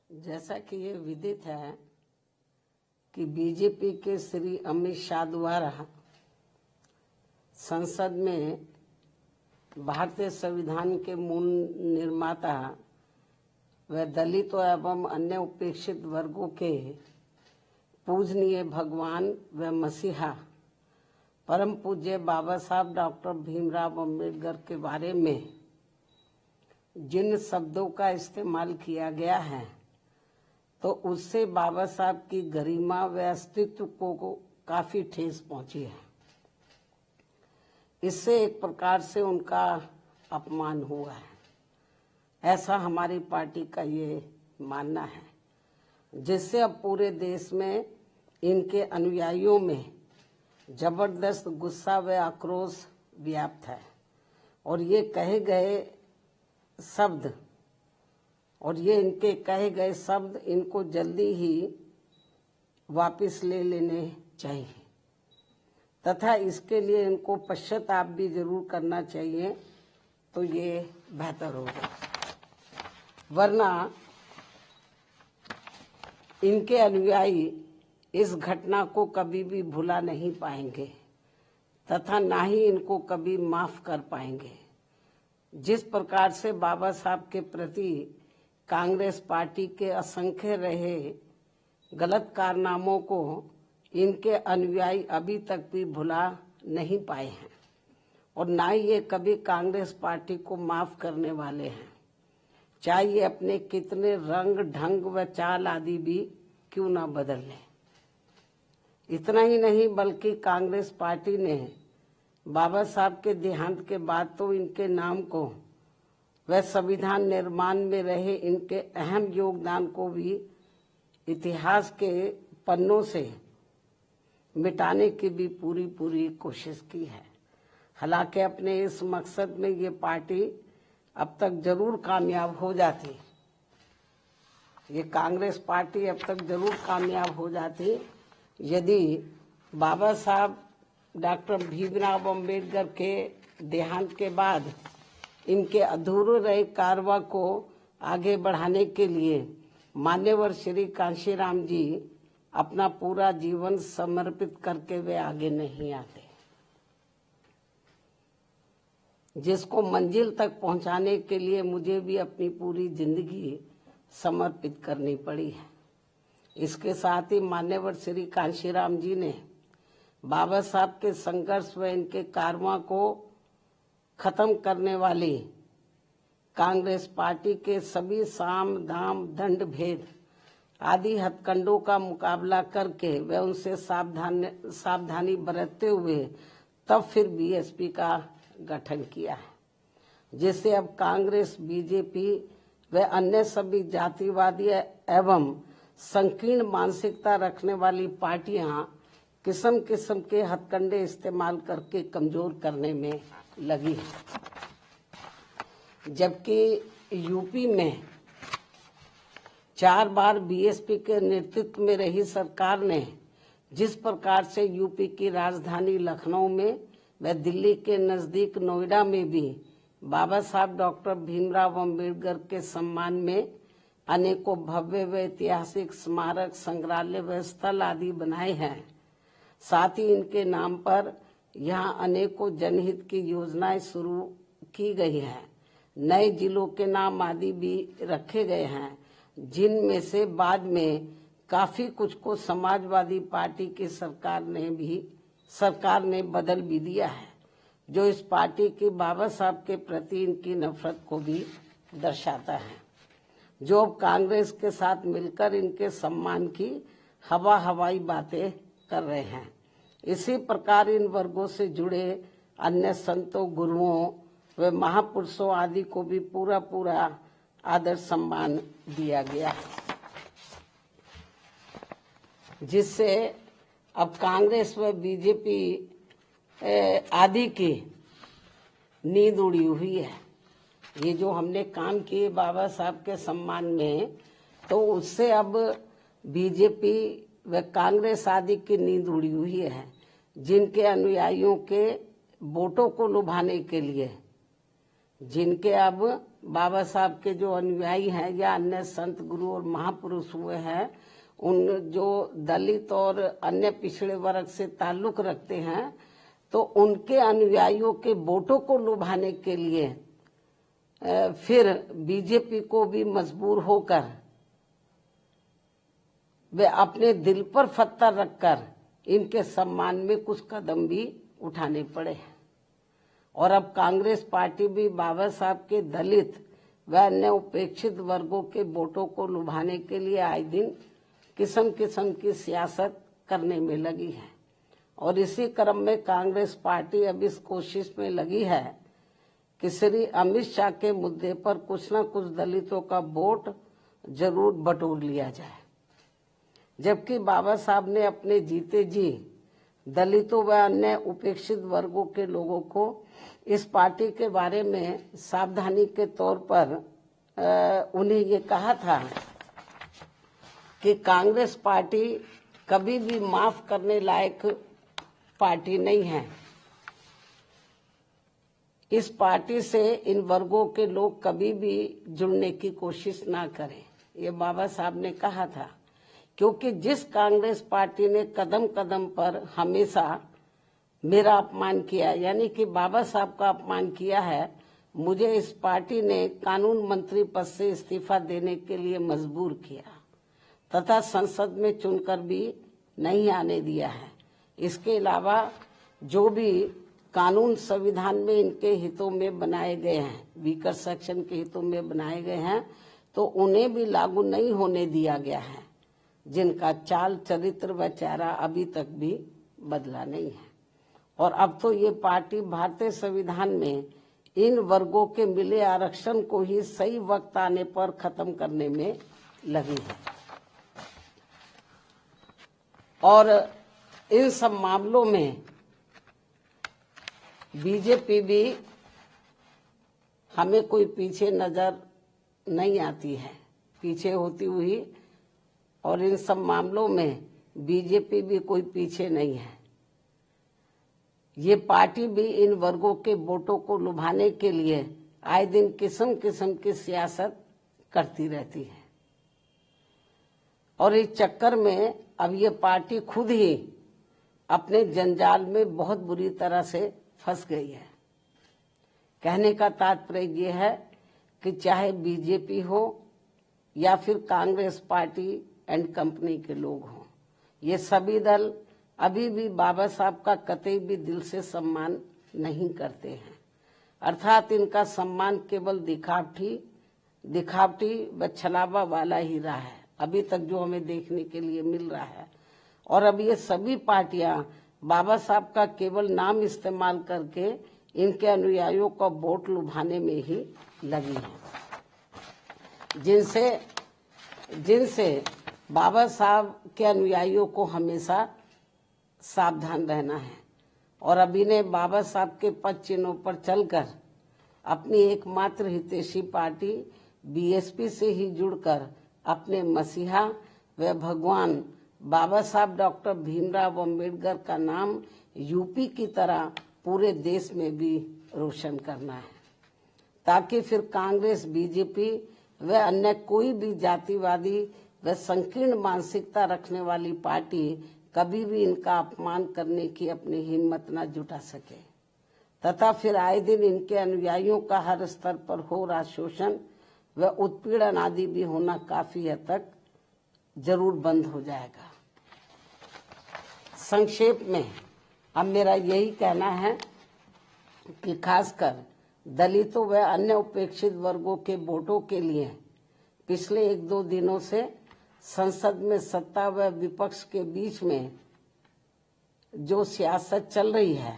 जैसा कि ये विदित है कि बीजेपी के श्री अमित शाह द्वारा संसद में भारतीय संविधान के मूल निर्माता व दलितों एवं अन्य उपेक्षित वर्गों के पूजनीय भगवान व मसीहा परम पूज्य बाबा साहब डॉक्टर भीमराव अम्बेडकर के बारे में जिन शब्दों का इस्तेमाल किया गया है तो उससे बाबा साहब की गरिमा व अस्तित्व को काफी ठेस पहुंची है। इससे एक प्रकार से उनका अपमान हुआ है, ऐसा हमारी पार्टी का ये मानना है, जिससे अब पूरे देश में इनके अनुयायियों में जबरदस्त गुस्सा व आक्रोश व्याप्त है और ये इनके कहे गए शब्द इनको जल्दी ही वापस ले लेने चाहिए तथा इसके लिए इनको पश्चाताप भी जरूर करना चाहिए, तो ये बेहतर होगा। वरना इनके अनुयायी इस घटना को कभी भी भुला नहीं पाएंगे तथा ना ही इनको कभी माफ कर पाएंगे। जिस प्रकार से बाबा साहब के प्रति कांग्रेस पार्टी के असंख्य रहे गलत कारनामों को इनके अनुयायी अभी तक भी भुला नहीं पाए हैं और ना ही ये कभी कांग्रेस पार्टी को माफ करने वाले हैं, चाहे ये अपने कितने रंग ढंग व चाल आदि भी क्यों ना बदल लें। इतना ही नहीं बल्कि कांग्रेस पार्टी ने बाबा साहब के देहांत के बाद तो इनके नाम को व संविधान निर्माण में रहे इनके अहम योगदान को भी इतिहास के पन्नों से मिटाने की भी पूरी कोशिश की है। हालांकि अपने इस मकसद में ये पार्टी अब तक जरूर कामयाब हो जाती, ये कांग्रेस पार्टी अब तक जरूर कामयाब हो जाती यदि बाबा साहब डॉक्टर भीमराव अम्बेडकर के देहांत के बाद इनके अधूरे रहे कारवा को आगे बढ़ाने के लिए मान्यवर श्री कांशीराम जी अपना पूरा जीवन समर्पित करके वे आगे नहीं आते, जिसको मंजिल तक पहुंचाने के लिए मुझे भी अपनी पूरी जिंदगी समर्पित करनी पड़ी है। इसके साथ ही मान्यवर श्री कांशीराम जी ने बाबा साहब के संघर्ष व इनके कारवां को खत्म करने वाली कांग्रेस पार्टी के सभी साम दाम दंड भेद आदि हथकंडों का मुकाबला करके व उनसे सावधानी बरतते हुए तब फिर बीएसपी का गठन किया है, जिससे अब कांग्रेस, बीजेपी व अन्य सभी जातिवादी एवं संकीर्ण मानसिकता रखने वाली पार्टियां किस्म किस्म के हथकंडे इस्तेमाल करके कमजोर करने में लगी है। जबकि यूपी में 4 बार बीएसपी के नेतृत्व में रही सरकार ने जिस प्रकार से यूपी की राजधानी लखनऊ में व दिल्ली के नजदीक नोएडा में भी बाबा साहब डॉक्टर भीमराव अम्बेडकर के सम्मान में अनेकों भव्य व ऐतिहासिक स्मारक, संग्रहालय व स्थल आदि बनाए हैं, साथ ही इनके नाम पर यहाँ अनेकों जनहित की योजनाएं शुरू की गई हैं। नए जिलों के नाम आदि भी रखे गए हैं, जिनमें से बाद में काफी कुछ को समाजवादी पार्टी की सरकार ने बदल भी दिया है, जो इस पार्टी की बाबा साहब के प्रति इनकी नफरत को भी दर्शाता है, जो अब कांग्रेस के साथ मिलकर इनके सम्मान की हवाई बातें कर रहे हैं। इसी प्रकार इन वर्गों से जुड़े अन्य संतों, गुरुओं व महापुरुषों आदि को भी पूरा आदर सम्मान दिया गया, जिससे अब कांग्रेस व बीजेपी आदि की नींद उड़ी हुई है। ये जो हमने काम किए बाबा साहब के सम्मान में, तो उससे अब बीजेपी व कांग्रेस आदि की नींद उड़ी हुई है, जिनके अनुयायियों के वोटों को लुभाने के लिए जिनके अब बाबा साहब के जो अनुयायी हैं या अन्य संत गुरु और महापुरुष हुए हैं, उन जो दलित और अन्य पिछड़े वर्ग से ताल्लुक रखते हैं, तो उनके अनुयायियों के वोटों को लुभाने के लिए फिर बीजेपी को भी मजबूर होकर वे अपने दिल पर पत्थर रखकर इनके सम्मान में कुछ कदम भी उठाने पड़े हैं। और अब कांग्रेस पार्टी भी बाबा साहब के दलित व अन्य उपेक्षित वर्गों के वोटों को लुभाने के लिए आए दिन किस्म किस्म की सियासत करने में लगी है। और इसी क्रम में कांग्रेस पार्टी अब इस कोशिश में लगी है कि श्री अमित शाह के मुद्दे पर कुछ न कुछ दलितों का वोट जरूर बटोर लिया जाए, जबकि बाबा साहब ने अपने जीते जी दलितों व अन्य उपेक्षित वर्गों के लोगों को इस पार्टी के बारे में सावधानी के तौर पर उन्हें ये कहा था कि कांग्रेस पार्टी कभी भी माफ करने लायक पार्टी नहीं है। इस पार्टी से इन वर्गों के लोग कभी भी जुड़ने की कोशिश ना करें, ये बाबा साहब ने कहा था। क्योंकि जिस कांग्रेस पार्टी ने कदम कदम पर हमेशा मेरा अपमान किया, यानी कि बाबा साहब का अपमान किया है, मुझे इस पार्टी ने कानून मंत्री पद से इस्तीफा देने के लिए मजबूर किया तथा संसद में चुनकर भी नहीं आने दिया है। इसके अलावा जो भी कानून संविधान में इनके हितों में बनाए गए हैं, वीकर सेक्शन के हितों में बनाए गए हैं, तो उन्हें भी लागू नहीं होने दिया गया है, जिनका चाल चरित्र व चेहरा अभी तक भी बदला नहीं है। और अब तो ये पार्टी भारतीय संविधान में इन वर्गों के मिले आरक्षण को ही सही वक्त आने पर खत्म करने में लगी है। और इन सब मामलों में बीजेपी भी हमें कोई पीछे नजर नहीं आती है, पीछे होती हुई। और इन सब मामलों में बीजेपी भी कोई पीछे नहीं है। ये पार्टी भी इन वर्गों के वोटों को लुभाने के लिए आए दिन किस्म किस्म की सियासत करती रहती है। और इस चक्कर में अब ये पार्टी खुद ही अपने जंजाल में बहुत बुरी तरह से फंस गई है। कहने का तात्पर्य ये है कि चाहे बीजेपी हो या फिर कांग्रेस पार्टी एंड कंपनी के लोग हों, ये सभी दल अभी भी बाबा साहब का कतई भी दिल से सम्मान नहीं करते हैं। अर्थात इनका सम्मान केवल दिखावटी व छलावा वाला ही रहा है, अभी तक जो हमें देखने के लिए मिल रहा है। और अब ये सभी पार्टियां बाबा साहब का केवल नाम इस्तेमाल करके इनके अनुयायियों का वोट लुभाने में ही लगी हैं, जिनसे बाबा साहब के अनुयायियों को हमेशा सावधान रहना है। और अब इन्हें बाबा साहब के पद चिन्हों पर चलकर अपनी एकमात्र हितैषी पार्टी बीएसपी से ही जुड़कर अपने मसीहा व भगवान बाबा साहब डॉक्टर भीमराव अम्बेडकर का नाम यूपी की तरह पूरे देश में भी रोशन करना है, ताकि फिर कांग्रेस, बीजेपी व अन्य कोई भी जातिवादी व संकीर्ण मानसिकता रखने वाली पार्टी कभी भी इनका अपमान करने की अपनी हिम्मत न जुटा सके, तथा फिर आए दिन इनके अनुयायियों का हर स्तर पर हो रहा शोषण व उत्पीड़न आदि भी होना काफी हद तक जरूर बंद हो जाएगा। संक्षेप में अब मेरा यही कहना है कि खासकर दलितों व अन्य उपेक्षित वर्गों के वोटों के लिए पिछले 1-2 दिनों से संसद में सत्ता व विपक्ष के बीच में जो सियासत चल रही है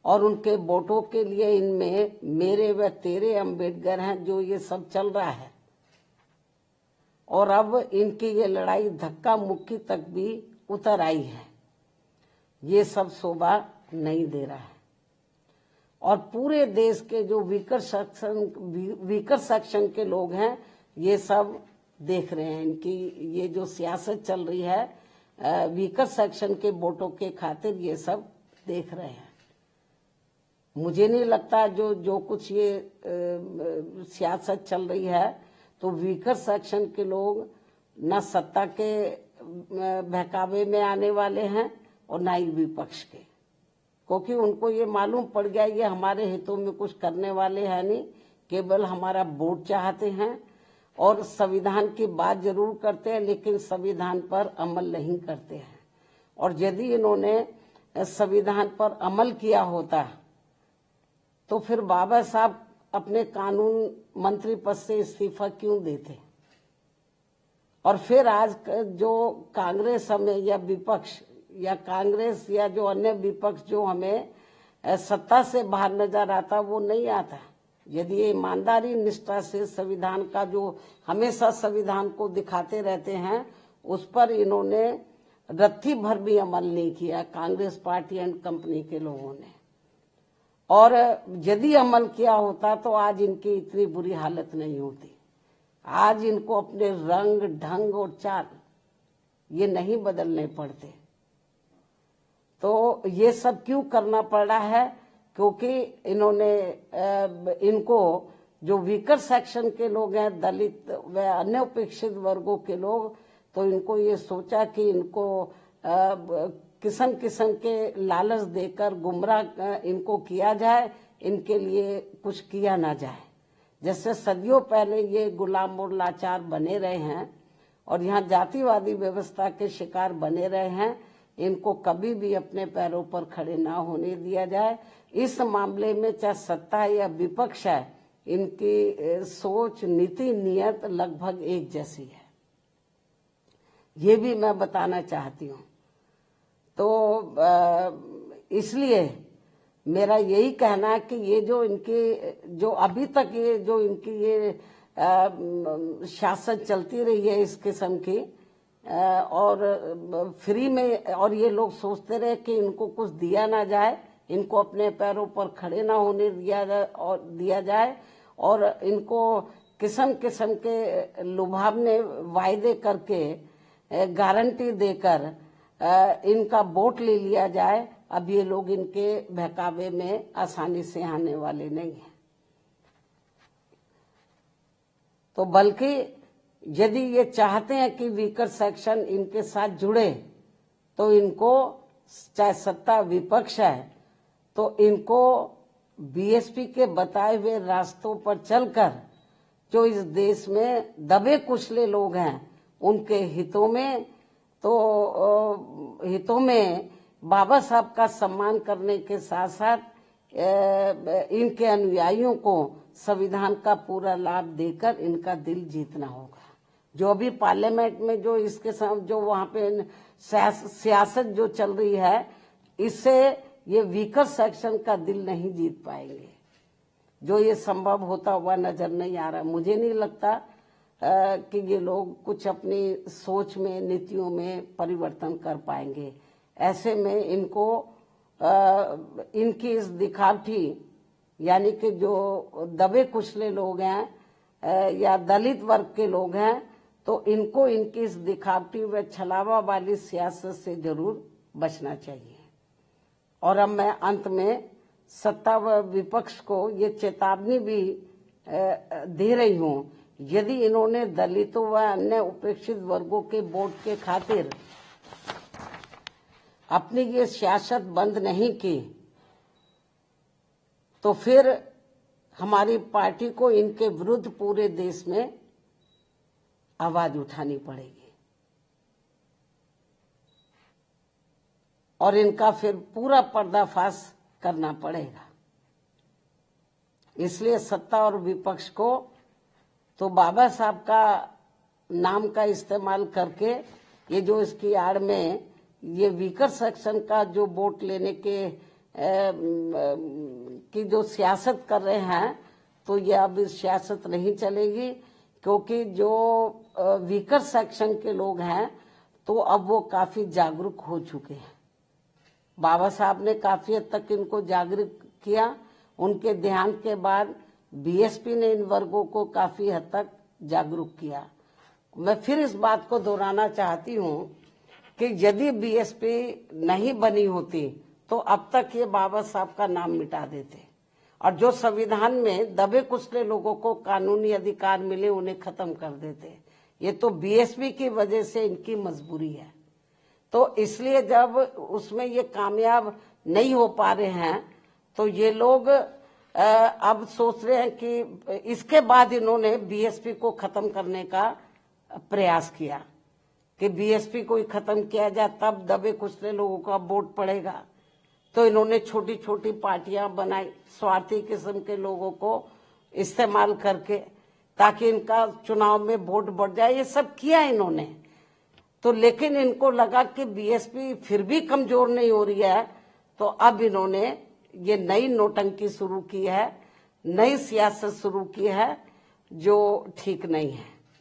और उनके वोटों के लिए इनमें मेरे व तेरे अम्बेडकर हैं, जो ये सब चल रहा है, और अब इनकी ये लड़ाई धक्का मुक्की तक भी उतर आई है, ये सब शोभा नहीं दे रहा है। और पूरे देश के जो वीकर सेक्शन के लोग हैं, ये सब देख रहे हैं इनकी ये जो सियासत चल रही है वीकर सेक्शन के वोटों के खातिर, ये सब देख रहे हैं। मुझे नहीं लगता जो कुछ ये सियासत चल रही है तो वीकर सेक्शन के लोग न सत्ता के बहकावे में आने वाले हैं और न ही विपक्ष के, क्योंकि उनको ये मालूम पड़ गया ये हमारे हितों में कुछ करने वाले हैं नहीं, केवल हमारा वोट चाहते हैं और संविधान की बात जरूर करते हैं लेकिन संविधान पर अमल नहीं करते हैं। और यदि इन्होंने संविधान पर अमल किया होता तो फिर बाबा साहब अपने कानून मंत्री पद से इस्तीफा क्यों देते? और फिर आज जो कांग्रेस हमें या विपक्ष या कांग्रेस या जो अन्य विपक्ष जो हमें सत्ता से बाहर नजर आता वो नहीं आता। यदि ये ईमानदारी निष्ठा से संविधान का जो हमेशा संविधान को दिखाते रहते हैं उस पर इन्होंने रत्ती भर भी अमल नहीं किया कांग्रेस पार्टी एंड कंपनी के लोगों ने। और यदि अमल किया होता तो आज इनकी इतनी बुरी हालत नहीं होती। आज इनको अपने रंग ढंग और चाल ये नहीं बदलने पड़ते। तो ये सब क्यों करना पड़ रहा है? क्योंकि इन्होंने इनको जो वीकर सेक्शन के लोग हैं, दलित व अन्य उपेक्षित वर्गों के लोग, तो इनको ये सोचा कि इनको किस्म किस्म के लालच देकर गुमराह इनको किया जाए, इनके लिए कुछ किया ना जाए। जैसे सदियों पहले ये गुलाम और लाचार बने रहे हैं और यहाँ जातिवादी व्यवस्था के शिकार बने रहे हैं, इनको कभी भी अपने पैरों पर खड़े ना होने दिया जाए। इस मामले में चाहे सत्ता या विपक्ष है, इनकी सोच नीति नियत लगभग एक जैसी है, ये भी मैं बताना चाहती हूँ। तो इसलिए मेरा यही कहना है कि ये जो इनकी जो अभी तक ये जो इनकी ये शासन चलती रही है इस किस्म की और फ्री में, और ये लोग सोचते रहे कि इनको कुछ दिया ना जाए, इनको अपने पैरों पर खड़े ना होने दिया जाए और इनको किस्म किस्म के लुभावने वायदे करके गारंटी देकर इनका वोट ले लिया जाए। अब ये लोग इनके बहकावे में आसानी से आने वाले नहीं हैं। तो बल्कि यदि ये चाहते हैं कि वीकर सेक्शन इनके साथ जुड़े तो इनको, चाहे सत्ता विपक्ष है, तो इनको बीएसपी के बताए हुए रास्तों पर चलकर जो इस देश में दबे कुचले लोग हैं उनके हितों में बाबा साहब का सम्मान करने के साथ साथ इनके अनुयायियों को संविधान का पूरा लाभ देकर इनका दिल जीतना होगा। जो अभी पार्लियामेंट में जो इसके साथ जो वहां पे सियासत जो चल रही है, इससे ये वीकर सेक्शन का दिल नहीं जीत पाएंगे। जो ये संभव होता हुआ नजर नहीं आ रहा। मुझे नहीं लगता कि ये लोग कुछ अपनी सोच में, नीतियों में परिवर्तन कर पाएंगे। ऐसे में इनको इनकी इस दिखावटी, यानी कि जो दबे कुचले लोग हैं या दलित वर्ग के लोग हैं, तो इनको इनकी इस दिखावटी व छलावा वाली सियासत से जरूर बचना चाहिए। और अब मैं अंत में सत्ता व विपक्ष को ये चेतावनी भी दे रही हूँ, यदि इन्होंने दलितों व अन्य उपेक्षित वर्गों के वोट के खातिर अपनी ये सियासत बंद नहीं की तो फिर हमारी पार्टी को इनके विरुद्ध पूरे देश में आवाज उठानी पड़ेगी और इनका फिर पूरा पर्दाफाश करना पड़ेगा। इसलिए सत्ता और विपक्ष को तो बाबा साहब का नाम का इस्तेमाल करके ये जो इसकी आड़ में ये वीकर सेक्शन का जो वोट लेने के की जो सियासत कर रहे हैं, तो ये अब इस सियासत नहीं चलेगी, क्योंकि जो वीकर सेक्शन के लोग हैं तो अब वो काफी जागरूक हो चुके हैं। बाबा साहब ने काफी हद तक इनको जागरूक किया। उनके ध्यान के बाद बीएसपी ने इन वर्गों को काफी हद तक जागरूक किया। मैं फिर इस बात को दोहराना चाहती हूँ कि यदि बीएसपी नहीं बनी होती तो अब तक ये बाबा साहब का नाम मिटा देते, और जो संविधान में दबे कुचले लोगों को कानूनी अधिकार मिले उन्हें खत्म कर देते। ये तो बीएसपी की वजह से इनकी मजबूरी है। तो इसलिए जब उसमें ये कामयाब नहीं हो पा रहे हैं तो ये लोग अब सोच रहे हैं कि इसके बाद इन्होंने बीएसपी को खत्म करने का प्रयास किया कि बीएसपी को ही खत्म किया जाए, तब दबे कुचले लोगों का वोट पड़ेगा। तो इन्होंने छोटी छोटी पार्टियां बनाई स्वार्थी किस्म के लोगों को इस्तेमाल करके, ताकि इनका चुनाव में वोट बढ़ जाए। ये सब किया इन्होंने। तो लेकिन इनको लगा कि बीएसपी फिर भी कमजोर नहीं हो रही है, तो अब इन्होंने ये नई नौटंकी शुरू की है, नई सियासत शुरू की है जो ठीक नहीं है।